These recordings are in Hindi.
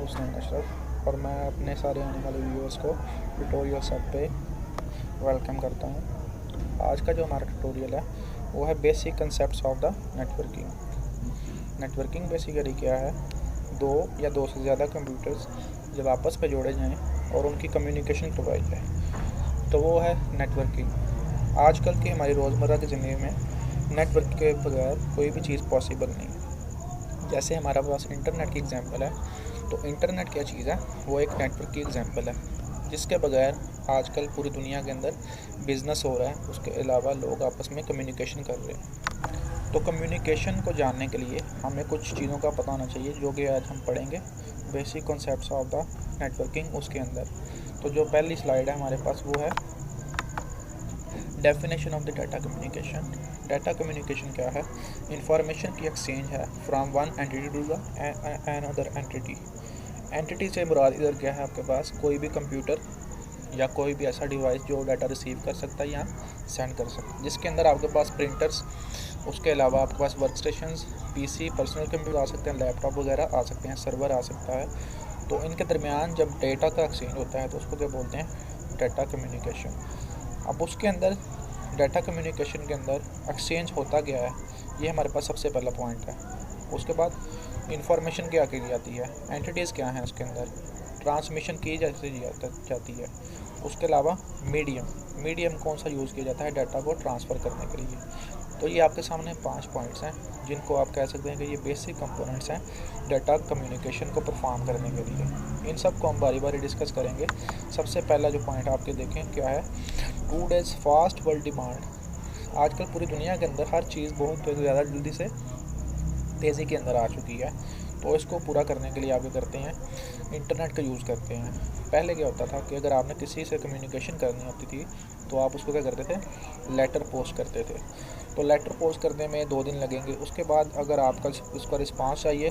हुसैन अशरफ और मैं अपने सारे आने वाले व्यूअर्स को ट्यूटोरियल सब पे वेलकम करता हूँ। आज का जो हमारा ट्यूटोरियल है वो है basic concepts of the networking. Networking basically क्या है, दो या दो से ज़्यादा कंप्यूटर्स जब आपस में जोड़े जाएं और उनकी कम्युनिकेशन करवाई जाए तो वो है नेटवर्किंग। आजकल की हमारी रोज़मर्रा की ज़िंदगी में नेटवर्क के बगैर कोई भी चीज़ पॉसिबल नहीं है। जैसे हमारे पास इंटरनेट की एग्जांपल है, तो इंटरनेट क्या चीज़ है, वो एक नेटवर्क की एग्जांपल है जिसके बगैर आजकल पूरी दुनिया के अंदर बिज़नेस हो रहा है। उसके अलावा लोग आपस में कम्युनिकेशन कर रहे हैं। तो कम्युनिकेशन को जानने के लिए हमें कुछ चीज़ों का पता होना चाहिए जो कि आज हम पढ़ेंगे, basic concepts of the networking उसके अंदर। तो जो पहली स्लाइड है हमारे पास वो है definition of the data communication. Data communication क्या है? इंफॉर्मेशन की एक्सचेंज है from one entity to the another entity. Entity से मुराद इधर क्या है, आपके पास कोई भी कंप्यूटर या कोई भी ऐसा डिवाइस जो डाटा रिसीव कर सकता है या सेंड कर सकता है, जिसके अंदर आपके पास प्रिंटर्स, उसके अलावा आपके पास work stations, PC, personal computer आ सकते हैं, लैपटॉप वगैरह आ सकते हैं, सर्वर आ सकता है। तो इनके दरमियान जब डेटा का एक्सचेंज होता है तो उसको क्या बोलते हैं? Data communication. अब उसके अंदर डाटा कम्युनिकेशन के अंदर एक्सचेंज होता गया है, ये हमारे पास सबसे पहला पॉइंट है। उसके बाद इंफॉर्मेशन क्या की जाती है, एंटिटीज़ क्या हैं उसके अंदर, ट्रांसमिशन की जाती है। उसके अलावा मीडियम कौन सा यूज़ किया जाता है डाटा को ट्रांसफ़र करने के लिए। तो ये आपके सामने 5 पॉइंट्स हैं जिनको आप कह सकते हैं कि ये बेसिक कंपोनेंट्स हैं डाटा कम्युनिकेशन को परफॉर्म करने के लिए। इन सब को हम बारी बारी डिस्कस करेंगे। सबसे पहला जो पॉइंट आपके देखें क्या है, टूडेज फास्ट वर्ल्ड डिमांड। आजकल पूरी दुनिया के अंदर हर चीज़ बहुत ज़्यादा जल्दी से तेज़ी के अंदर आ चुकी है। तो इसको पूरा करने के लिए आप क्या करते हैं, इंटरनेट का यूज़ करते हैं। पहले क्या होता था कि अगर आपने किसी से कम्युनिकेशन करनी होती थी तो आप उसको क्या करते थे, लेटर पोस्ट करते थे। तो लेटर पोस्ट करने में 2 दिन लगेंगे। उसके बाद अगर आपका उसका रिस्पांस चाहिए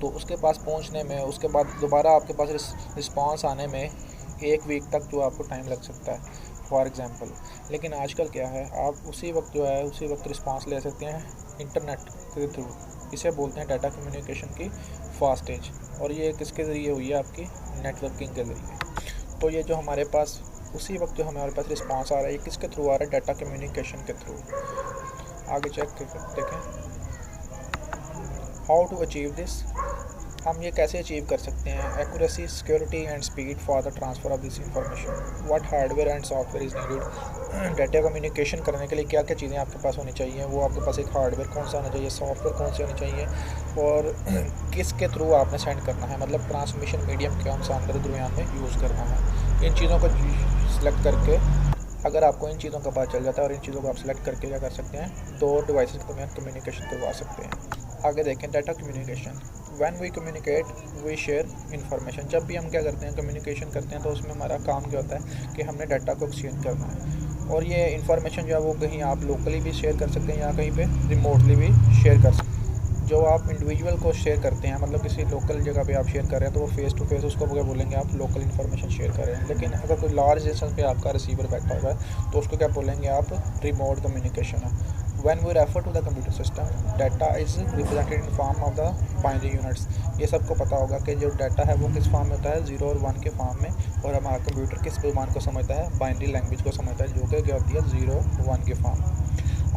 तो उसके पास पहुंचने में, उसके बाद दोबारा आपके पास रिस्पांस आने में 1 वीक तक जो आपको टाइम लग सकता है फॉर एग्ज़ाम्पल। लेकिन आजकल क्या है, आप उसी वक्त जो है उसी वक्त रिस्पांस ले सकते हैं इंटरनेट के थ्रू। इसे बोलते हैं डाटा कम्युनिकेशन की फास्टेज। और ये किसके ज़रिए हुई है? आपकी नेटवर्किंग के ज़रिए। तो ये जो हमारे पास उसी वक्त जो हमारे पास रिस्पांस आ रहा है, ये किसके थ्रू आ रहा है? डाटा कम्युनिकेशन के थ्रू। आगे चेक देखें, हाउ टू अचीव दिस। हम ये कैसे अचीव कर सकते हैं? Accuracy, security and speed for the transfer of this information. What hardware and software is needed. Data communication करने के लिए क्या क्या चीज़ें आपके पास होनी चाहिए? वो आपके पास एक हार्डवेयर कौन सा होना चाहिए, सॉफ्टवेयर कौन सी होनी चाहिए, और किसके थ्रू आपने सेंड करना है, मतलब ट्रांसमिशन मीडियम कौन सा अंदर दरमियान में यूज़ करना है। इन चीज़ों को सिलेक्ट करके, अगर आपको इन चीज़ों का पता चल जाता है और इन चीज़ों को आप सेलेक्ट करके क्या कर सकते हैं, 2 डिवाइसेस के दरमियान कम्युनिकेशन करवा सकते हैं। आगे देखें, data communication. When we communicate we share information. जब भी हम क्या करते हैं, कम्युनिकेशन करते हैं, तो उसमें हमारा काम क्या होता है कि हमने डाटा को एक्सचेंज करना है। और ये इन्फॉर्मेशन जो है वो कहीं आप लोकली भी शेयर कर सकते हैं या कहीं पे रिमोटली भी शेयर कर सकते हैं। जो आप इंडिविजुअल को शेयर करते हैं, मतलब किसी लोकल जगह पे आप शेयर कर रहे हैं, तो वो फेस टू फेस उसको क्या बोलेंगे, आप लोकल इन्फॉर्मेशन शेयर कर रहे हैं। लेकिन अगर कोई लार्ज डिस्टेंस पे आपका रिसीवर बैठा हुआ है तो उसको क्या बोलेंगे आप, रिमोट कम्युनिकेशन है। When we refer to the computer system, data is represented in form of the binary units। ये सबको पता होगा कि जो डाटा है वो किस फॉर्म में होता है, 0 और 1 के फॉर्म में। और हमारा कंप्यूटर किस पैमाने को समझता है, बाइनरी लैंग्वेज को समझता है, जो कि क्या होती है 0 1 के form.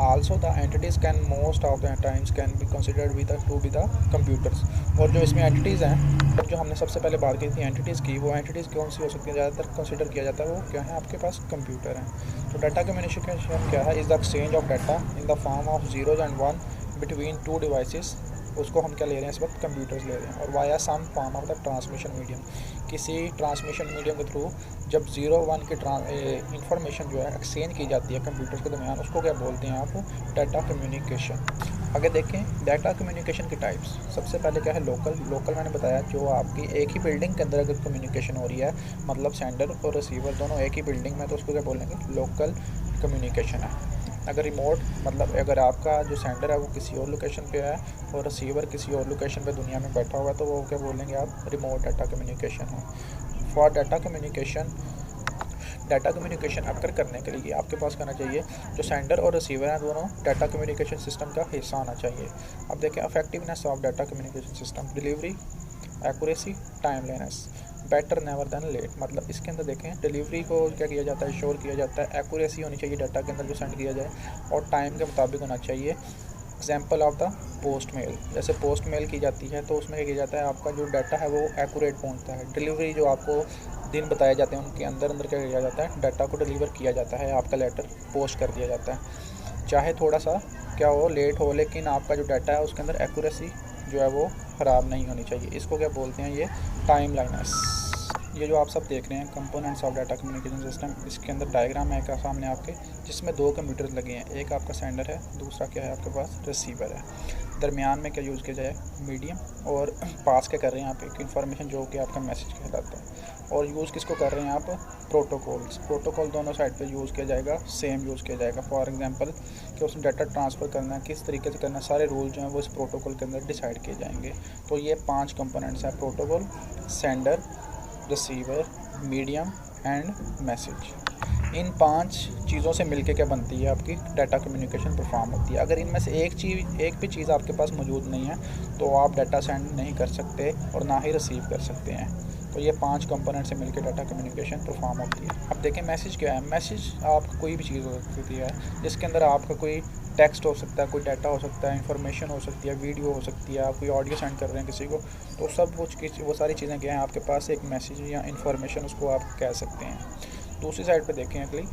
Also the entities can most of the times can be considered to be the computers। और जो इसमें एंटिटीज़ हैं, और जो हमने सबसे पहले बात की थी एंटिटीज़ की, वो एंटिटीज़ कौन सी हो सकती है, ज़्यादातर कंसिडर किया जाता है वो क्या है, आपके पास कंप्यूटर हैं। तो डाटा कम्युनिकेशन क्या है, is the exchange of data in the form of 0 and 1 between 2 devices. उसको हम क्या ले रहे हैं इस वक्त, कंप्यूटर्स ले रहे हैं। और via some form of the transmission medium, किसी ट्रांसमिशन मीडियम के थ्रू जब 0 1 की इंफॉर्मेशन जो है एक्सचेंज की जाती है कंप्यूटर्स के दरमियान, उसको क्या बोलते हैं आप, डाटा कम्युनिकेशन। आगे देखें, डाटा कम्युनिकेशन की टाइप्स। सबसे पहले क्या है, लोकल मैंने बताया, जो आपकी एक ही बिल्डिंग के अंदर अगर कम्युनिकेशन हो रही है, मतलब सेंडर और रिसीवर दोनों एक ही बिल्डिंग में, तो उसको क्या बोलेंगे, लोकल कम्युनिकेशन है। अगर रिमोट, मतलब अगर आपका जो सेंडर है वो किसी और लोकेशन पे है और रिसीवर किसी और लोकेशन पे दुनिया में बैठा हुआ है, तो वो क्या बोलेंगे आप, रिमोट डाटा कम्युनिकेशन है। फॉर डाटा कम्युनिकेशन अक्कर करने के लिए आपके पास करना चाहिए, जो सेंडर और रिसीवर हैं दोनों डाटा कम्युनिकेशन सिस्टम का हिस्सा होना चाहिए। अब देखें, effectiveness of data communication system delivery. Accuracy, timeliness, better never than late. मतलब इसके अंदर देखें डिलीवरी को क्या किया जाता है, श्योर किया जाता है। एक्यूरेसी होनी चाहिए डाटा के अंदर जो सेंड किया जाए, और टाइम के मुताबिक होना चाहिए। Example of the post mail, जैसे पोस्ट मेल की जाती है तो उसमें क्या किया जाता है, आपका जो डाटा है वो एक्यूरेट पहुंचता है। डिलीवरी जो आपको दिन बताए जाते हैं उनके अंदर अंदर क्या किया जाता है, डाटा को डिलीवर किया जाता है, आपका लेटर पोस्ट कर दिया जाता है। चाहे थोड़ा सा क्या हो, लेट हो, लेकिन आपका जो डाटा है उसके अंदर एक्यूरेसी जो है वो ख़राब नहीं होनी चाहिए। इसको क्या बोलते हैं, ये टाइमलाइनस। ये जो आप सब देख रहे हैं components of data communication system, इसके अंदर डायग्राम है क्या सामने आपके, जिसमें दो कंप्यूटर लगे हैं, एक आपका सेंडर है, दूसरा क्या है आपके पास रिसीवर है। दरमियान में क्या यूज़ किया जाए, मीडियम, और पास क्या कर रहे हैं आप एक इन्फॉर्मेशन जो कि आपका मैसेज कहलाता है। और यूज़ किसको कर रहे हैं आप, प्रोटोकॉल्स। प्रोटोकॉल दोनों साइड पे यूज़ किया जाएगा, सेम यूज़ किया जाएगा। फॉर एग्जांपल कि उसमें डाटा ट्रांसफ़र करना है, किस तरीके से करना है, सारे रूल जो हैं वो इस प्रोटोकॉल के अंदर डिसाइड किए जाएंगे। तो ये 5 कंपोनेंट्स हैं, protocol, sender, receiver, medium and message. इन 5 चीज़ों से मिलके क्या बनती है, आपकी डाटा कम्युनिकेशन परफॉर्म होती है। अगर इनमें से एक भी चीज़ आपके पास मौजूद नहीं है तो आप डाटा सेंड नहीं कर सकते और ना ही रिसीव कर सकते हैं। तो ये 5 कंपोनेंट से मिलकर डाटा कम्युनिकेशन परफॉर्म होती है। अब देखें मैसेज क्या है। मैसेज आपका कोई भी चीज़ हो सकती है जिसके अंदर आपका कोई टेक्स्ट हो सकता है, कोई डाटा हो सकता है, इन्फॉर्मेशन हो सकती है, वीडियो हो सकती है, आप कोई ऑडियो सेंड कर रहे हैं किसी को, तो सब कुछ वो सारी चीज़ें क्या हैं आपके पास, एक मैसेज या इन्फॉर्मेशन उसको आप कह सकते हैं। दूसरी साइड पे देखें अगली,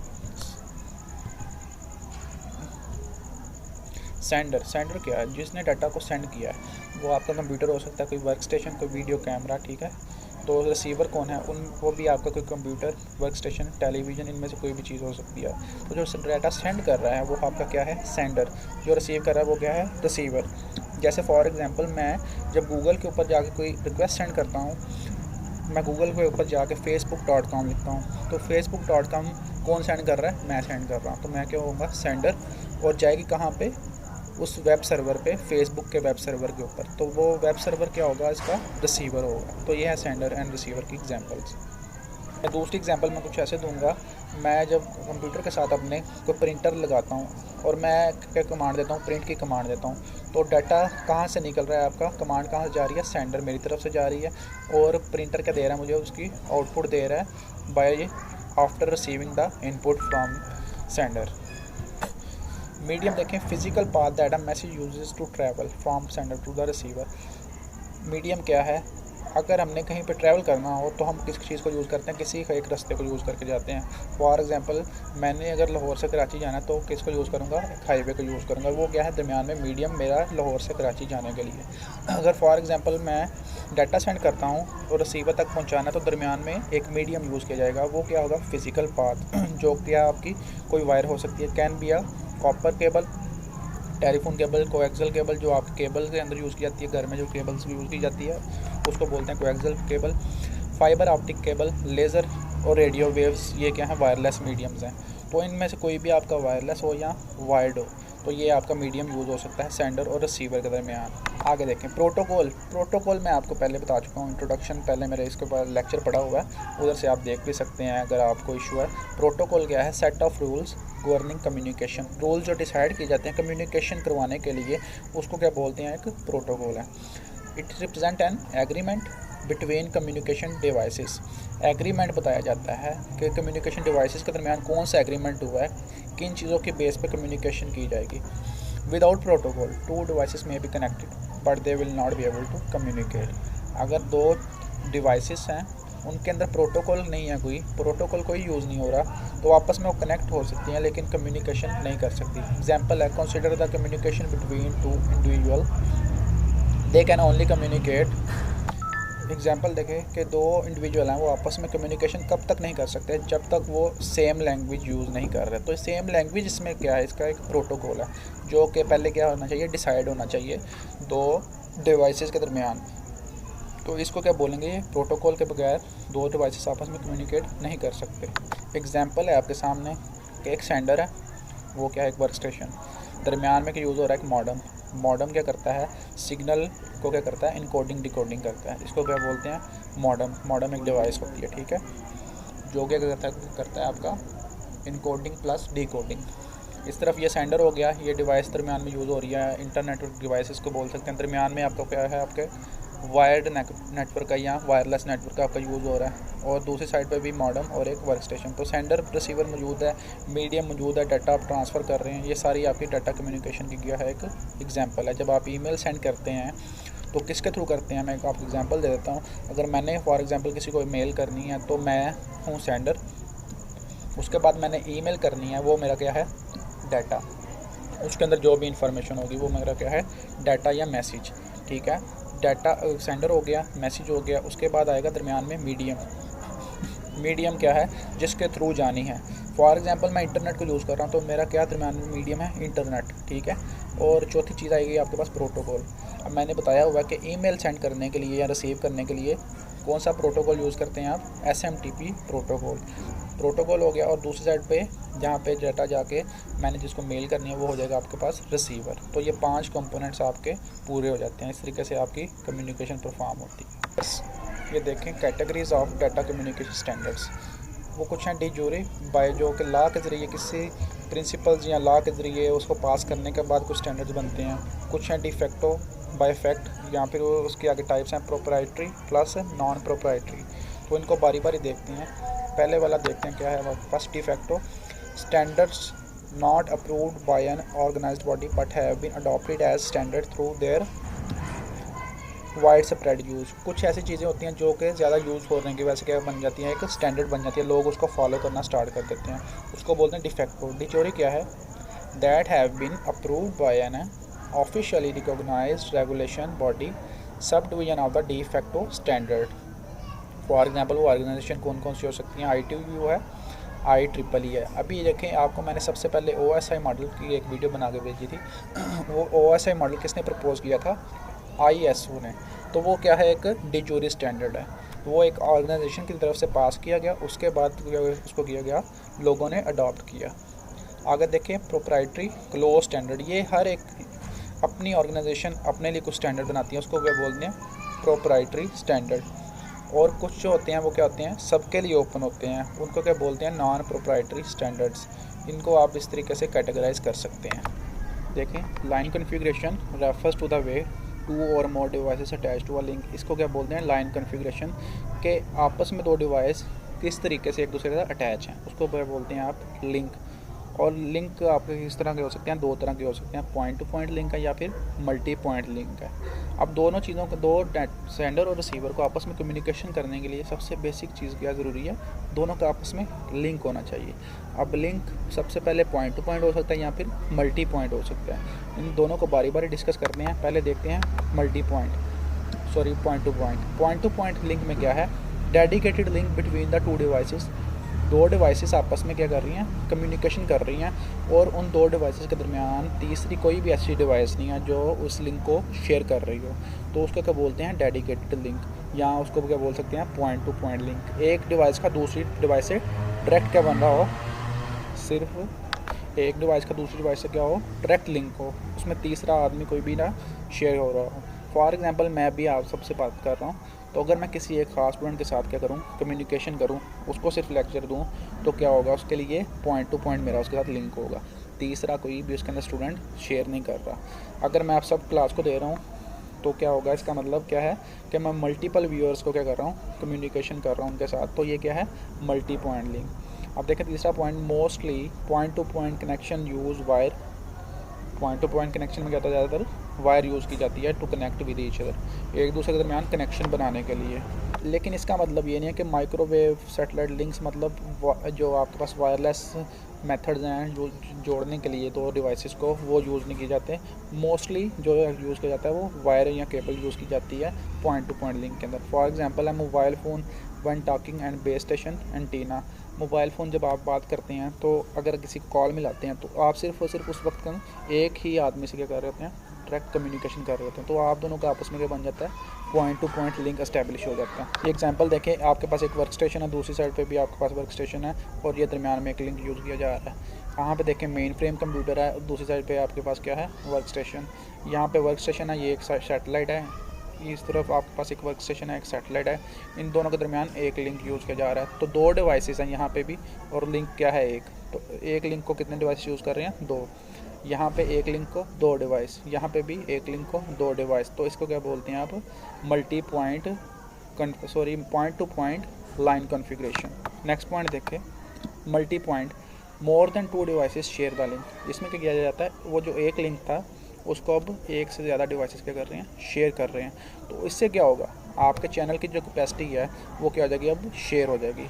सेंडर। सेंडर क्या है, जिसने डाटा को सेंड किया है वो आपका कंप्यूटर हो सकता है, कोई वर्क स्टेशन, कोई वीडियो कैमरा, ठीक है। तो रिसीवर कौन है, वो भी आपका कोई कंप्यूटर, वर्क स्टेशन, टेलीविज़न, इनमें से कोई भी चीज़ हो सकती है। तो जो डाटा सेंड कर रहा है वो आपका क्या है, सेंडर। जो रिसीव कर रहा है वो क्या है, रिसीवर। जैसे फॉर एग्जांपल मैं जब गूगल के ऊपर जाके कोई रिक्वेस्ट सेंड करता हूँ, मैं गूगल के ऊपर जाके facebook.com लिखता हूँ, तो facebook.com कौन सेंड कर रहा है, मैं सेंड कर रहा हूँ, तो मैं क्या होऊंगा, सेंडर। और जाएगी कहाँ पे, उस वेब सर्वर पे, फेसबुक के वेब सर्वर के ऊपर, तो वो वेब सर्वर क्या होगा, इसका रिसीवर होगा। तो ये है सेंडर एंड रिसीवर की एग्जांपल्स। मैं दूसरी एग्जांपल मैं कुछ ऐसे दूंगा, मैं जब कंप्यूटर के साथ अपने कोई प्रिंटर लगाता हूँ और मैं क्या कमांड देता हूँ, प्रिंट की कमांड देता हूँ, तो डाटा कहाँ से निकल रहा है, आपका कमांड कहाँ से जा रही है, सेंडर मेरी तरफ से जा रही है, और प्रिंटर क्या दे रहा है मुझे, उसकी आउटपुट दे रहा है by after receiving the input from sender. Medium देखें, physical path that a message uses to travel from sender to the receiver. Medium क्या है, अगर हमने कहीं पे ट्रैवल करना हो तो हम किस चीज़ को यूज़ करते हैं, किसी एक रास्ते को यूज़ करके जाते हैं। फॉर एग्जांपल मैंने अगर लाहौर से कराची जाना है तो किसको यूज़ करूँगा, हाईवे को यूज़ करूँगा। वो क्या है, दरमियान में मीडियम मेरा लाहौर से कराची जाने के लिए। अगर फॉर एग्जांपल मैं डाटा सेंड करता हूँ और रिसीवर तक पहुँचाना, तो दरमियान में एक मीडियम यूज़ किया जाएगा, वो क्या होगा, फिजिकल पाथ, जो क्या आपकी कोई वायर हो सकती है, can be a copper cable, telephone cable, coaxial cable, जो आपके केबल के अंदर यूज़ की जाती है, घर में जो केबल्स यूज़ की जाती है उसको बोलते हैं coaxial cable. Fibre optic cable, laser और रेडियो वेव्स, ये क्या है, वायरलेस मीडियम्स हैं। तो इनमें से कोई भी आपका वायरलेस हो या वायर्ड हो, तो ये आपका मीडियम यूज़ हो सकता है सेंडर और रिसीवर के दरमियान। आगे देखें प्रोटोकॉल। प्रोटोकॉल मैं आपको पहले बता चुका हूँ, इंट्रोडक्शन पहले मेरे इसके ऊपर लेक्चर पड़ा हुआ है, उधर से आप देख भी सकते हैं अगर आपको इशू है। प्रोटोकॉल क्या है, set of rules governing communication. Rule जो डिसाइड किए जाते हैं कम्युनिकेशन करवाने के लिए, उसको क्या बोलते हैं, एक प्रोटोकॉल है। It represent an agreement between communication devices. Agreement बताया जाता है कि कम्युनिकेशन डिवाइसेस के दरमियान कौन सा एग्रीमेंट हुआ है, किन चीज़ों के बेस पे कम्युनिकेशन की जाएगी। विदाउट प्रोटोकॉल 2 डिवाइसेस में be connected but they will not be able to communicate. अगर 2 डिवाइसेस हैं उनके अंदर प्रोटोकॉल नहीं है, कोई प्रोटोकॉल कोई यूज़ नहीं हो रहा, तो आपस में वो कनेक्ट हो सकती हैं लेकिन कम्युनिकेशन नहीं कर सकती। एग्जाम्पल है, consider the communication between 2 individual, they can only communicate. Example देखें कि 2 इंडिविजुअल हैं, वो आपस में कम्युनिकेशन कब तक नहीं कर सकते, जब तक वो सेम लैंग्वेज यूज़ नहीं कर रहे। तो सेम लैंग्वेज इसमें क्या है, इसका एक प्रोटोकॉल है, जो कि पहले क्या होना चाहिए, डिसाइड होना चाहिए 2 डिवाइसेस के दरमियान। तो इसको क्या बोलेंगे, प्रोटोकॉल के बगैर 2 डिवाइसेस आपस में कम्युनिकेट नहीं कर सकते। एग्जाम्पल है आपके सामने कि एक सेंडर है, वो क्या है, एक वर्क स्टेशन, दरमियान में क्या यूज़ हो रहा है, एक मॉडम। मॉडम क्या करता है, सिग्नल को क्या करता है, इनकोडिंग डिकोडिंग करता है। इसको क्या बोलते हैं, मॉडम। मॉडम एक डिवाइस होती है, ठीक है, जो क्या करता है आपका इनकोडिंग प्लस डिकोडिंग। इस तरफ ये सेंडर हो गया, ये डिवाइस दरमियान में यूज़ हो रही है, इंटरनेटवर्क डिवाइसेस को बोल सकते हैं। दरमियान में आपका क्या है, आपके वायर्ड नेटवर्क का या वायरलेस नेटवर्क का आपका यूज़ हो रहा है, और दूसरी साइड पे भी मॉडेम और एक वर्क स्टेशन। तो सेंडर रिसीवर मौजूद है, मीडियम मौजूद है, डाटा आप ट्रांसफ़र कर रहे हैं। ये सारी आपकी डाटा कम्युनिकेशन की क्या है एक एग्जांपल है। जब आप ईमेल सेंड करते हैं तो किसके थ्रू करते हैं, मैं आपको एग्जांपल दे देता हूँ। अगर मैंने फॉर एग्जांपल किसी को मेल करनी है तो मैं हूँ सेंडर, उसके बाद मैंने ईमेल करनी है, वो मेरा क्या है, डाटा। उसके अंदर जो भी इंफॉर्मेशन होगी वो मेरा क्या है, डाटा या मैसेज। ठीक है, डाटा सेंडर हो गया, मैसेज हो गया। उसके बाद आएगा दरमियान में मीडियम। मीडियम क्या है, जिसके थ्रू जानी है। फॉर एग्जांपल मैं इंटरनेट को यूज़ कर रहा हूँ तो मेरा क्या दरमियान में मीडियम है, इंटरनेट। ठीक है, और चौथी चीज़ आएगी आपके पास प्रोटोकॉल। अब मैंने बताया हुआ कि ईमेल सेंड करने के लिए या रिसीव करने के लिए कौन सा प्रोटोकॉल यूज़ करते हैं आप, SMTP प्रोटोकॉल हो गया। और दूसरी साइड पे जहाँ पे डाटा जाके मैंने जिसको मेल करनी है वो हो जाएगा आपके पास रिसीवर। तो ये 5 कंपोनेंट्स आपके पूरे हो जाते हैं। इस तरीके से आपकी कम्युनिकेशन परफॉर्म होती है। बस ये देखें categories of data communication standards. वो कुछ हैं डी जूरी बाय, जो कि लॉ के ज़रिए किसी प्रिंसिपल्स या लॉ के ज़रिए उसको पास करने के बाद कुछ स्टैंडर्ड्स बनते हैं। कुछ हैं डी फैक्टो, बाय फैक्ट, या फिर उसके आगे टाइप्स हैं प्रोप्राइटरी प्लस नॉन प्रोप्राइटरी। तो इनको बारी बारी देखते हैं। पहले वाला देखते हैं क्या है। First de facto, standards not approved by an organised body but have been adopted as standard through their wide spread use. कुछ ऐसी चीज़ें होती हैं जो कि ज़्यादा यूज़ होने की वजह से क्या बन जाती हैं, एक स्टैंडर्ड बन जाती है, लोग उसको फॉलो करना स्टार्ट कर देते हैं। उसको बोलते हैं डिफेक्टो। डिचोरी क्या है, that have been approved by an officially recognised regulation body, subdivision of the de facto standard. For example वो ऑर्गेनाइजेशन कौन कौन सी हो सकती हैं, ITU है, IEEE है। अभी ये देखें, आपको मैंने सबसे पहले OSI मॉडल की एक वीडियो बना के भेजी थी। वो OSI मॉडल किसने प्रपोज़ किया था, ISO ने। तो वो क्या है, एक डी जूरी स्टैंडर्ड है। तो वो एक ऑर्गेनाइजेशन की तरफ से पास किया गया, उसके बाद उसको किया गया, लोगों ने अडॉप्ट किया। आगे देखें प्रोप्राइटरी क्लोज स्टैंडर्ड। ये हर एक अपनी ऑर्गेनाइजेशन अपने लिए कुछ स्टैंडर्ड बनाती है, उसको क्या बोलते हैं, प्रोप्राइटरी स्टैंडर्ड। और कुछ जो होते हैं वो क्या होते हैं, सबके लिए ओपन होते हैं, उनको क्या बोलते हैं, नॉन प्रोप्राइटरी स्टैंडर्ड्स। इनको आप इस तरीके से कैटेगराइज कर सकते हैं। देखें, line configuration refers to the way two or more devices attach to a link. इसको क्या बोलते हैं, लाइन कॉन्फ़िगरेशन, के आपस में दो डिवाइस किस तरीके से एक दूसरे के साथ अटैच हैं, उसको क्या बोलते हैं आप, लिंक। और लिंक आपके किस तरह के हो सकते हैं, दो तरह के हो सकते हैं, पॉइंट टू पॉइंट लिंक है या फिर मल्टी पॉइंट लिंक है। अब दोनों चीज़ों को, दो सेंडर और रिसीवर को आपस में कम्युनिकेशन करने के लिए सबसे बेसिक चीज़ क्या ज़रूरी है, दोनों का आपस में लिंक होना चाहिए। अब लिंक सबसे पहले पॉइंट टू पॉइंट हो सकता है या फिर मल्टी पॉइंट हो सकता है। इन दोनों को बारी बारी डिस्कस करते हैं। पहले देखते हैं multi point, sorry point to point. Point to point link में क्या है, dedicated link between the two devices. दो डिवाइसेस आपस में क्या कर रही हैं, कम्युनिकेशन कर रही हैं, और उन दो डिवाइसेस के दरमियान तीसरी कोई भी ऐसी डिवाइस नहीं है जो उस लिंक को शेयर कर रही हो। तो उसको क्या बोलते हैं, डेडिकेटेड लिंक, या उसको क्या बोल सकते हैं, पॉइंट टू पॉइंट लिंक। एक डिवाइस का दूसरी डिवाइस से डायरेक्ट क्या बन रहा हो, सिर्फ एक डिवाइस का दूसरी डिवाइस से क्या हो, डायरेक्ट लिंक हो, उसमें तीसरा आदमी कोई भी ना शेयर हो रहा हो। फॉर एग्जांपल मैं भी आप सबसे बात कर रहा हूँ, तो अगर मैं किसी एक ख़ास स्टूडेंट के साथ क्या करूँ, कम्युनिकेशन करूँ, उसको सिर्फ लेक्चर दूँ, तो क्या होगा, उसके लिए पॉइंट टू पॉइंट मेरा उसके साथ लिंक होगा, तीसरा कोई भी उसके अंदर स्टूडेंट शेयर नहीं कर रहा। अगर मैं आप सब क्लास को दे रहा हूँ तो क्या होगा, इसका मतलब क्या है कि मैं मल्टीपल व्यूअर्स को क्या कर रहा हूँ, कम्युनिकेशन कर रहा हूँ उनके साथ। तो ये क्या है, मल्टी पॉइंट लिंक। अब देखें तीसरा point, mostly point to point connection use wire. Point to point connection में क्या होता है, ज़्यादातर वायर यूज़ की जाती है to connect with each other, एक दूसरे के दरमियान कनेक्शन बनाने के लिए। लेकिन इसका मतलब ये नहीं है कि माइक्रोवेव सैटेलाइट लिंक्स, मतलब जो आपके पास वायरलेस मेथड्स हैं जो जोड़ने के लिए दो डिवाइसेस को, वो यूज़ नहीं किए जाते। मोस्टली जो यूज़ किया जाता है वो वायर या केबल यूज़ की जाती है पॉइंट टू पॉइंट लिंक के अंदर। फॉर एग्जांपल है mobile phone one talking and base station antenna. Mobile phone जब आप बात करते हैं तो अगर किसी को कॉल मिलाते हैं तो आप सिर्फ और सिर्फ उस वक्त एक ही आदमी से क्या कर रहे होते हैं, डायरेक्ट कम्युनिकेशन कर रहे होते हैं। तो आप दोनों का आपस में क्या बन जाता है, point to point link establish हो जाता है। एग्जांपल देखें, आपके पास एक वर्क स्टेशन है, दूसरी साइड पे भी आपके पास वर्क स्टेशन है, और ये दरमियान में एक लिंक यूज़ किया जा रहा है। यहाँ पे देखें मेन फ्रेम कंप्यूटर है, दूसरी साइड पे आपके पास क्या है, वर्क स्टेशन। यहाँ पे वर्क स्टेशन है, ये एक सैटेलाइट है, इस तरफ आपके पास एक वर्क स्टेशन है, एक सैटेलाइट है। इन दोनों के दरमियान एक लिंक यूज़ किया जा रहा है। तो दो डिवाइसेस हैं यहाँ पे भी, और लिंक क्या है, एक। तो एक लिंक को कितने डिवाइस यूज़ कर रहे हैं, दो। यहाँ पे एक लिंक को 2 डिवाइस, यहाँ पे भी एक लिंक को 2 डिवाइस, तो इसको क्या बोलते हैं आप, multi point point to point line configuration. Next point देखें, multi point, more than 2 devices share the link. इसमें क्या किया जाता है, वो जो एक लिंक था उसको अब एक से ज़्यादा डिवाइसेस क्या कर रहे हैं, शेयर कर रहे हैं। तो इससे क्या होगा, आपके चैनल की जो कैपेसिटी है वो क्या हो जाएगी, अब शेयर हो जाएगी।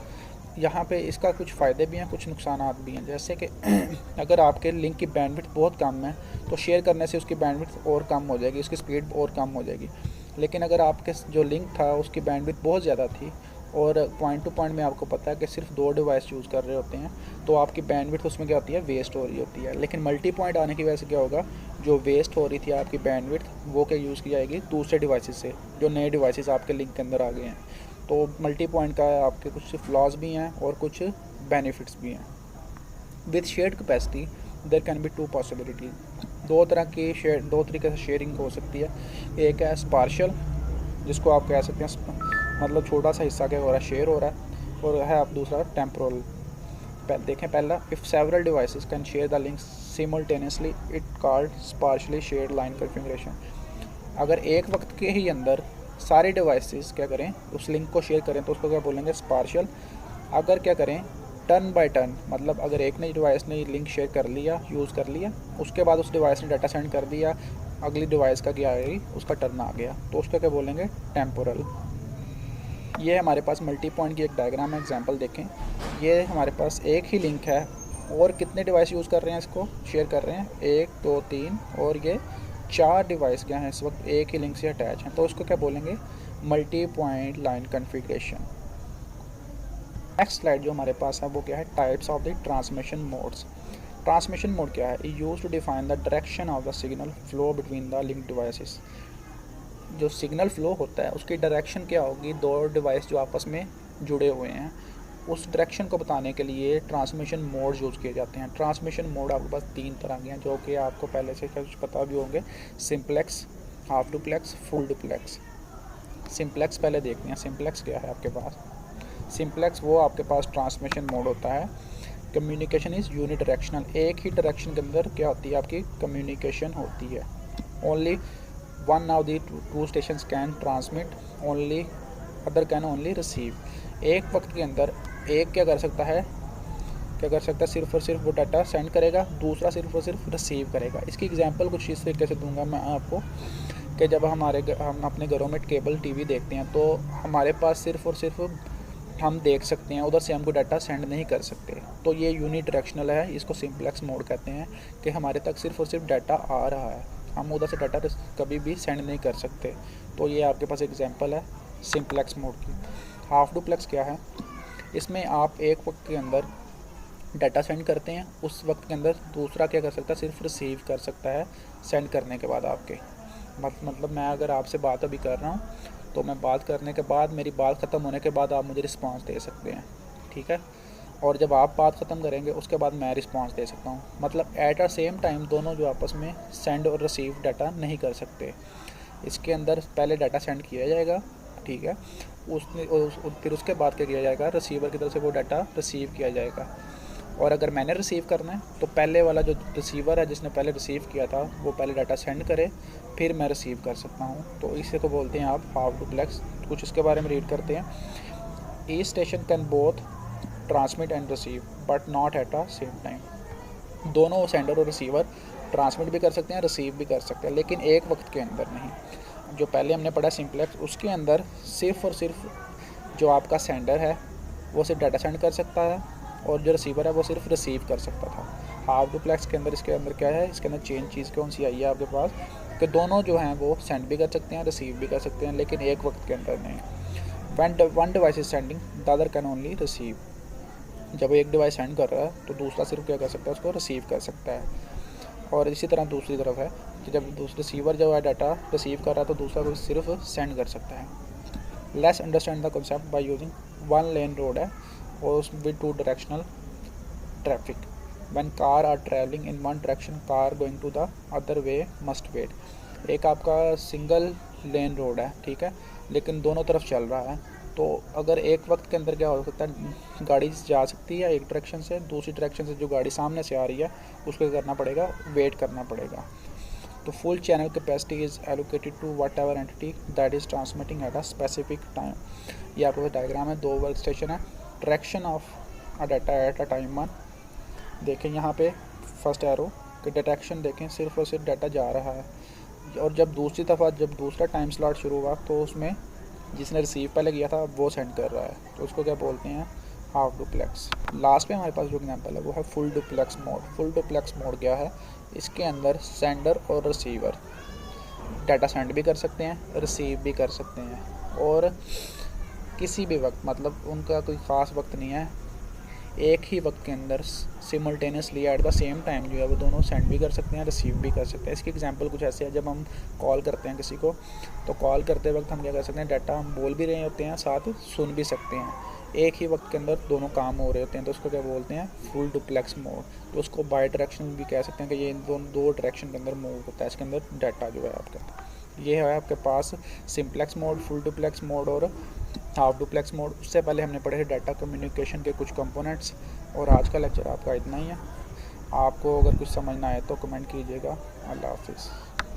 यहाँ पे इसका कुछ फ़ायदे भी हैं, कुछ नुकसानात भी हैं। जैसे कि अगर आपके लिंक की बैंडविड्थ बहुत कम है तो शेयर करने से उसकी बैंडविड्थ और कम हो जाएगी, उसकी स्पीड और कम हो जाएगी। लेकिन अगर आपके जो लिंक था उसकी बैंडविड्थ बहुत ज़्यादा थी और पॉइंट टू पॉइंट में आपको पता है कि सिर्फ 2 डिवाइस यूज़ कर रहे होते हैं, तो आपकी बैंडविड्थ उसमें क्या होती है, वेस्ट हो रही होती है। लेकिन मल्टी पॉइंट आने की वजह से क्या होगा, जो वेस्ट हो रही थी आपकी बैंडविड्थ वो क्या यूज़ की जाएगी दूसरे डिवाइसेस से, जो नए डिवाइसेस आपके लिंक के अंदर आ गए हैं। तो मल्टी पॉइंट का आपके कुछ फ्लॉज भी हैं और कुछ बेनिफिट्स भी हैं। With shared capacity there can be 2 possibilities, 2 तरीके से शेयरिंग हो सकती है। एक है स्पार्शियल, जिसको आप कह सकते हैं मतलब छोटा सा हिस्सा क्या हो रहा है, शेयर हो रहा है, और है आप दूसरा टेम्पोरल। देखें पहला, if several devices can share the link simultaneously it called sparsely shared line configuration. अगर एक वक्त के ही अंदर सारे डिवाइसेस क्या करें, उस लिंक को शेयर करें तो उसको क्या बोलेंगे, स्पार्शियल। अगर क्या करें, टर्न बाय टर्न, मतलब अगर एक नई डिवाइस ने लिंक शेयर कर लिया, यूज़ कर लिया, उसके बाद उस डिवाइस ने डाटा सेंड कर दिया, अगली डिवाइस का क्या आएगी, उसका टर्न आ गया, तो उसको क्या बोलेंगे, टेम्पोरल। ये हमारे पास मल्टी पॉइंट की एक डायग्राम है, एग्जांपल देखें। ये हमारे पास एक ही लिंक है और कितने डिवाइस यूज़ कर रहे हैं, इसको शेयर कर रहे हैं, 1 2 3, और ये 4 डिवाइस क्या हैं इस वक्त एक ही लिंक से अटैच हैं, तो उसको क्या बोलेंगे, multi point line configuration. Next slide जो हमारे पास है वो क्या है, types of the transmission modes. Transmission mode क्या है, use to define the direction of the signal flow between the link devices. जो सिग्नल फ्लो होता है उसकी डायरेक्शन क्या होगी, 2 डिवाइस जो आपस में जुड़े हुए हैं उस डायरेक्शन को बताने के लिए ट्रांसमिशन मोड यूज़ किए जाते हैं। ट्रांसमिशन मोड आपके पास 3 तरह के हैं, जो कि आपको पहले से कुछ पता भी होंगे, simplex, half duplex, full duplex. Simplex पहले देखते हैं, सिंप्लेक्स क्या है आपके पास। सिंप्लेक्स वो आपके पास ट्रांसमिशन मोड होता है, कम्युनिकेशन इज़ यूनिडायरेक्शनल, एक ही डायरेक्शन के अंदर क्या होती है आपकी कम्युनिकेशन होती है। Only one of the 2 stations can transmit, only other can only receive. एक वक्त के अंदर एक क्या कर सकता है, सिर्फ और सिर्फ वो डाटा सेंड करेगा, दूसरा सिर्फ और सिर्फ रिसीव करेगा। इसकी एग्जांपल कुछ इस तरीके से दूंगा मैं आपको कि जब हम अपने घरों में केबल टीवी देखते हैं तो हमारे पास सिर्फ और सिर्फ हम देख सकते हैं, उधर से हमको डाटा सेंड नहीं कर सकते। तो ये यूनिडायरेक्शनल है, इसको सिंप्लेक्स मोड कहते हैं कि हमारे तक सिर्फ और सिर्फ डाटा आ रहा है, हम उधर से डाटा कभी भी सेंड नहीं कर सकते। तो ये आपके पास एग्जांपल है सिंप्लेक्स मोड की। हाफ डुप्लेक्स क्या है, इसमें आप एक वक्त के अंदर डाटा सेंड करते हैं, उस वक्त के अंदर दूसरा क्या कर सकता है, सिर्फ रिसीव कर सकता है सेंड करने के बाद आपके। मतलब मैं अगर आपसे बात अभी कर रहा हूँ तो मैं बात करने के बाद, मेरी बात ख़त्म होने के बाद आप मुझे रिस्पांस दे सकते हैं, ठीक है। और जब आप बात ख़त्म करेंगे उसके बाद मैं रिस्पांस दे सकता हूँ। मतलब एट अ सेम टाइम दोनों जो आपस में सेंड और रिसीव डाटा नहीं कर सकते। इसके अंदर पहले डाटा सेंड किया जाएगा, ठीक है, फिर उसके बाद क्या किया जाएगा, रिसीवर की तरफ से वो डाटा रिसीव किया जाएगा। और अगर मैंने रिसीव करना है तो पहले वाला जो रिसीवर है जिसने पहले रिसीव किया था वो पहले डाटा सेंड करे, फिर मैं रिसीव कर सकता हूँ। तो इसे को बोलते हैं आप हाफ डुप्लेक्स। कुछ इसके बारे में रीड करते हैं। Each station can both transmit and receive but not at a same time. दोनों सेंडर और रिसीवर ट्रांसमिट भी कर सकते हैं, रिसीव भी कर सकते हैं, लेकिन एक वक्त के अंदर नहीं। जो पहले हमने पढ़ा सिंप्लेक्स, उसके अंदर सिर्फ और सिर्फ जो आपका सेंडर है वो सिर्फ डाटा सेंड कर सकता है और जो रिसीवर है वो सिर्फ रिसीव कर सकता था। हाफ डुप्लेक्स के अंदर इसके अंदर क्या है, इसके अंदर चेंज चीज़ कौन सी आई है आपके पास, कि दोनों जो हैं वो सेंड भी कर सकते हैं, रिसीव भी कर सकते हैं, लेकिन एक वक्त के अंदर नहीं। When one device is sending the other can only receive. जब एक डिवाइस सेंड कर रहा है तो दूसरा सिर्फ क्या कर सकता है, उसको रिसीव कर सकता है। और इसी तरह दूसरी तरफ है कि जब रिसीवर जो है डाटा रिसीव कर रहा है तो दूसरा को सिर्फ सेंड कर सकता है। Let's understand the concept by using one lane road है और with 2 directional traffic. When car are travelling in one direction, car going to the other way must wait. एक आपका सिंगल लेन रोड है, ठीक है, लेकिन दोनों तरफ चल रहा है, तो अगर एक वक्त के अंदर क्या हो सकता है, गाड़ी जा सकती है एक डायरेक्शन से, दूसरी डायरेक्शन से जो गाड़ी सामने से आ रही है उसको करना पड़ेगा, वेट करना पड़ेगा। तो full channel capacity is allocated to whatever entity that is transmitting at a specific time. ये आपके पास डायग्राम है, 2 वर्क स्टेशन है, direction of a data at a time 1। देखें यहाँ पे फर्स्ट एरो कि डायरेक्शन देखें, सिर्फ और सिर्फ डाटा जा रहा है, और जब दूसरी दफ़ा जब दूसरा टाइम स्लॉट शुरू हुआ तो उसमें जिसने रिसीव पहले किया था वो सेंड कर रहा है, तो उसको क्या बोलते हैं, हाफ डुप्लेक्स। लास्ट पे हमारे पास जो एग्जांपल है वो है full duplex mode. Full duplex mode क्या है, इसके अंदर सेंडर और रिसीवर डाटा सेंड भी कर सकते हैं, रिसीव भी कर सकते हैं, और किसी भी वक्त, मतलब उनका कोई ख़ास वक्त नहीं है, एक ही वक्त के अंदर simultaneously at the same time जो है वो दोनों सेंड भी कर सकते हैं, रिसीव भी कर सकते हैं। इसकी एग्जांपल कुछ ऐसे है, जब हम कॉल करते हैं किसी को, तो कॉल करते वक्त हम क्या कर सकते हैं, डाटा हम बोल भी रहे होते हैं, साथ सुन भी सकते हैं, एक ही वक्त के अंदर दोनों काम हो रहे होते हैं, तो उसको क्या बोलते हैं, फुल डुप्लेक्स मोड। तो उसको बाई डायरेक्शन भी कह सकते हैं कि ये दो डायरेक्शन के अंदर मूव होता है इसके अंदर डाटा जो है आपका। ये है आपके पास simplex mode, full duplex mode और हाफ डुप्लेक्स मोड। उससे पहले हमने पढ़े डाटा कम्युनिकेशन के कुछ कंपोनेंट्स। और आज का लेक्चर आपका इतना ही है। आपको अगर कुछ समझना आए तो कमेंट कीजिएगा। अल्लाह हाफिज़।